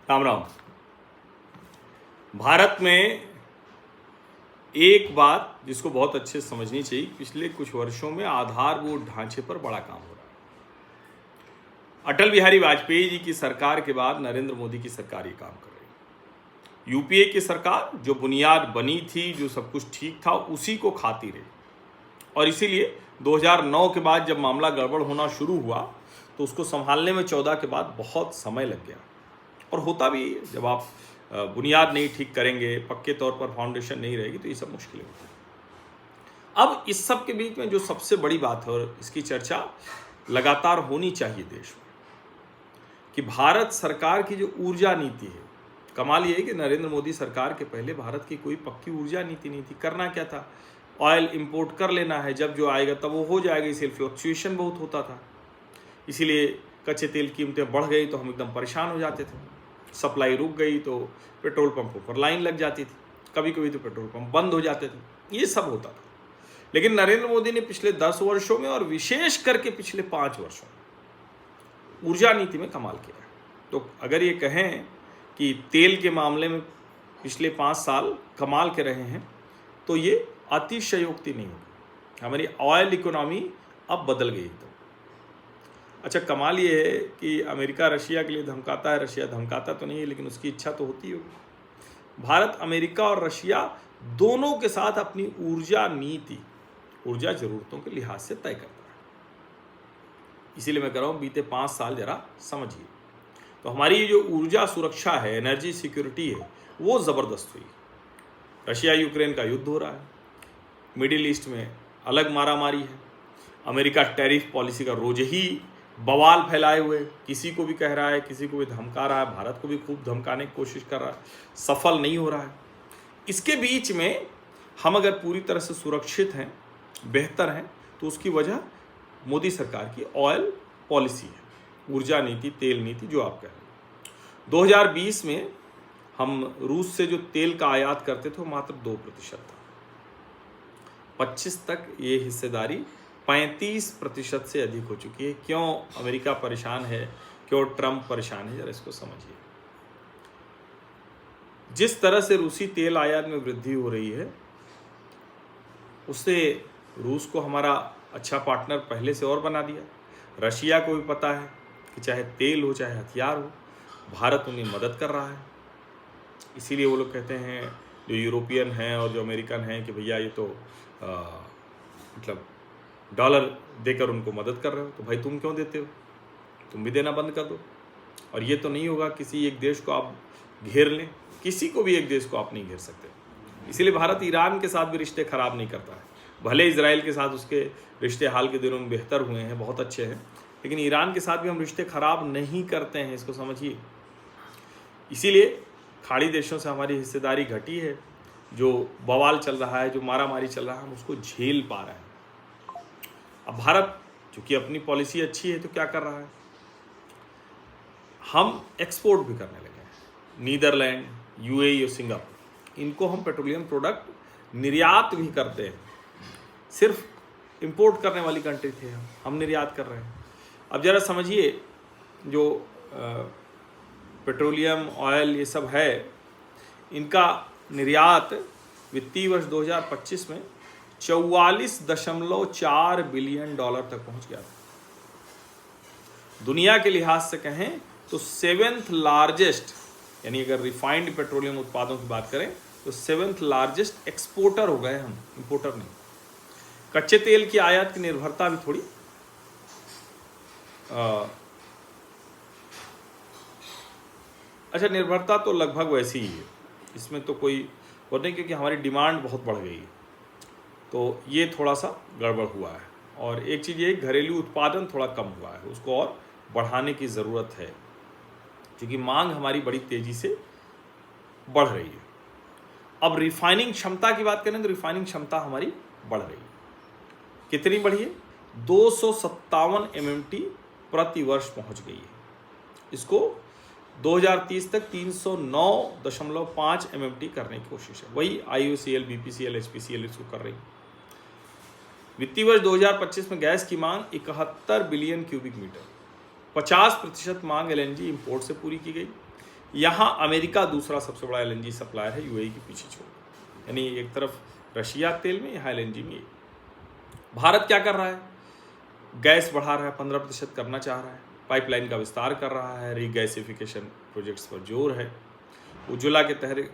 राम राम। भारत में एक बात जिसको बहुत अच्छे से समझनी चाहिए, पिछले कुछ वर्षों में आधारभूत ढांचे पर बड़ा काम हो रहा है। अटल बिहारी वाजपेयी जी की सरकार के बाद नरेंद्र मोदी की सरकार ये काम कर रही है। यूपीए की सरकार जो बुनियाद बनी थी, जो सब कुछ ठीक था, उसी को खाती रही। और इसीलिए 2009 के बाद जब मामला गड़बड़ होना शुरू हुआ तो उसको संभालने में 14 के बाद बहुत समय लग गया। और होता भी है, जब आप बुनियाद नहीं ठीक करेंगे, पक्के तौर पर फाउंडेशन नहीं रहेगी, तो ये सब मुश्किलें होती हैं। अब इस सब के बीच में जो सबसे बड़ी बात है, और इसकी चर्चा लगातार होनी चाहिए देश में, कि भारत सरकार की जो ऊर्जा नीति है, कमाल ये है कि नरेंद्र मोदी सरकार के पहले भारत की कोई पक्की ऊर्जा नीति नहीं थी। करना क्या था, ऑयल इंपोर्ट कर लेना है, जब जो आएगा तब वो हो जाएगा। इसलिए फ्लक्चुएशन बहुत होता था, इसीलिए कच्चे तेल की कीमतें बढ़ गई तो हम एकदम परेशान हो जाते थे। सप्लाई रुक गई तो पेट्रोल पंपों पर लाइन लग जाती थी, कभी कभी तो पेट्रोल पंप बंद हो जाते थे। ये सब होता था। लेकिन नरेंद्र मोदी ने पिछले 10 वर्षों में, और विशेष करके पिछले 5 वर्षों में, ऊर्जा नीति में कमाल किया है। तो अगर ये कहें कि तेल के मामले में पिछले 5 साल कमाल के रहे हैं, तो ये अतिशयोक्ति नहीं होगी। हमारी ऑयल इकोनॉमी अब बदल गई एकदम। अच्छा, कमाल ये है कि अमेरिका रशिया के लिए धमकाता है, रशिया धमकाता तो नहीं है, लेकिन उसकी इच्छा तो होती होगी। भारत अमेरिका और रशिया दोनों के साथ अपनी ऊर्जा नीति, ऊर्जा जरूरतों के लिहाज से तय करता है। इसीलिए मैं कह रहा हूँ, बीते 5 साल जरा समझिए। तो हमारी जो ऊर्जा सुरक्षा है, एनर्जी सिक्योरिटी है, वो ज़बरदस्त हुई। रशिया यूक्रेन का युद्ध हो रहा है, मिडिल ईस्ट में अलग मारामारी है, अमेरिका टैरिफ पॉलिसी का रोज ही बवाल फैलाए हुए, किसी को भी कह रहा है, किसी को भी धमका रहा है, भारत को भी खूब धमकाने की कोशिश कर रहा है, सफल नहीं हो रहा है। इसके बीच में हम अगर पूरी तरह से सुरक्षित हैं, बेहतर हैं, तो उसकी वजह मोदी सरकार की ऑयल पॉलिसी है, ऊर्जा नीति, तेल नीति, जो आप कह रहे हैं। 2020 में हम रूस से जो तेल का आयात करते थे वो मात्र 2% था। 25 तक ये हिस्सेदारी 35% से अधिक हो चुकी है। क्यों अमेरिका परेशान है, क्यों ट्रंप परेशान है, जरा इसको समझिए। जिस तरह से रूसी तेल आयात में वृद्धि हो रही है, उससे रूस को हमारा अच्छा पार्टनर पहले से और बना दिया। रशिया को भी पता है कि चाहे तेल हो चाहे हथियार हो, भारत उन्हें मदद कर रहा है। इसीलिए वो लोग कहते हैं, जो यूरोपियन हैं और जो अमेरिकन हैं, कि भैया ये तो मतलब डॉलर देकर उनको मदद कर रहे हो, तो भाई तुम क्यों देते हो, तुम भी देना बंद कर दो। और ये तो नहीं होगा किसी एक देश को आप घेर लें, किसी को भी एक देश को आप नहीं घेर सकते। इसीलिए भारत ईरान के साथ भी रिश्ते खराब नहीं करता है। भले इजराइल के साथ उसके रिश्ते हाल के दिनों में बेहतर हुए हैं, बहुत अच्छे हैं, लेकिन ईरान के साथ भी हम रिश्ते खराब नहीं करते हैं, इसको समझिए। इसीलिए खाड़ी देशों से हमारी हिस्सेदारी घटी है। जो बवाल चल रहा है, जो मारामारी चल रहा है, हम उसको झेल पा रहे हैं। अब भारत चूंकि अपनी पॉलिसी अच्छी है, तो क्या कर रहा है, हम एक्सपोर्ट भी करने लगे हैं। नीदरलैंड, यूएई और सिंगापुर, इनको हम पेट्रोलियम प्रोडक्ट निर्यात भी करते हैं। सिर्फ इंपोर्ट करने वाली कंट्री थे हम निर्यात कर रहे हैं। अब जरा समझिए, जो पेट्रोलियम, ऑयल, ये सब है, इनका निर्यात वित्तीय वर्ष 2025 में 44.4 बिलियन डॉलर तक पहुंच गया था। दुनिया के लिहाज से कहें तो 7th लार्जेस्ट, यानी अगर रिफाइंड पेट्रोलियम उत्पादों की बात करें तो 7th लार्जेस्ट एक्सपोर्टर हो गए हम, इंपोर्टर नहीं। कच्चे तेल की आयात की निर्भरता भी थोड़ी अच्छा, निर्भरता तो लगभग वैसी ही है, इसमें तो कोई वो नहीं, क्योंकि हमारी डिमांड बहुत बढ़ गई है, तो ये थोड़ा सा गड़बड़ हुआ है। और एक चीज़ ये, घरेलू उत्पादन थोड़ा कम हुआ है, उसको और बढ़ाने की ज़रूरत है, क्योंकि मांग हमारी बड़ी तेज़ी से बढ़ रही है। अब रिफाइनिंग क्षमता की बात करें तो रिफाइनिंग क्षमता हमारी बढ़ रही है। कितनी बढ़ी है, 257 MMT प्रति वर्ष पहुंच गई है। इसको 2030 तक 309.5 MMT करने की कोशिश है। वही IOCL, BPCL, HPCL इसको कर रही है। वित्तीय वर्ष 2025 में गैस की मांग 71 बिलियन क्यूबिक मीटर, 50% मांग LNG इंपोर्ट से पूरी की गई। यहाँ अमेरिका दूसरा सबसे बड़ा एलएनजी सप्लायर है यूएई के पीछे छोड़, यानी एक तरफ रशिया तेल में, यहाँ एलएनजी में। भारत क्या कर रहा है? गैस बढ़ा रहा है, 15% करना चाह रहा है, पाइपलाइन का विस्तार कर रहा है, रीगैसिफिकेशन प्रोजेक्ट्स पर जोर है, उज्ज्वला के तहत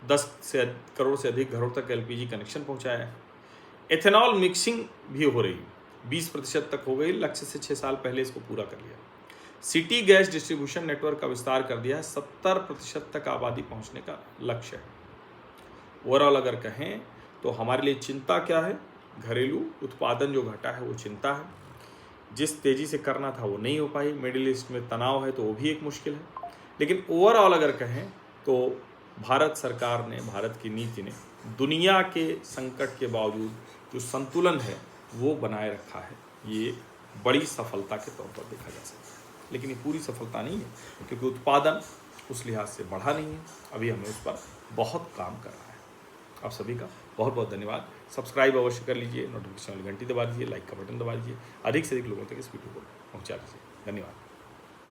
10 करोड़ से अधिक घरों तक एलपीजी कनेक्शन पहुंचाया है, एथेनॉल मिक्सिंग भी हो रही है, 20% तक हो गई, लक्ष्य से 6 साल पहले इसको पूरा कर लिया। सिटी गैस डिस्ट्रीब्यूशन नेटवर्क का विस्तार कर दिया है, 70% तक आबादी पहुंचने का लक्ष्य है। ओवरऑल अगर कहें तो हमारे लिए चिंता क्या है? घरेलू उत्पादन जो घटा है वो चिंता है, जिस तेज़ी से करना था वो नहीं हो पाई, मिडिल ईस्ट में तनाव है तो वो भी एक मुश्किल है। लेकिन ओवरऑल अगर कहें तो भारत सरकार ने, भारत की नीति ने दुनिया के संकट के बावजूद जो संतुलन है वो बनाए रखा है, ये बड़ी सफलता के तौर पर देखा जा सकता है। लेकिन ये पूरी सफलता नहीं है, क्योंकि उत्पादन उस लिहाज से बढ़ा नहीं है, अभी हमें उस पर बहुत काम करना है। आप सभी का बहुत बहुत धन्यवाद। सब्सक्राइब अवश्य कर लीजिए, नोटिफिकेशन वाली घंटी दबा दीजिए, लाइक का बटन दबा दीजिए, अधिक से अधिक लोगों तक इस वीडियो को पहुंचा दीजिए। धन्यवाद।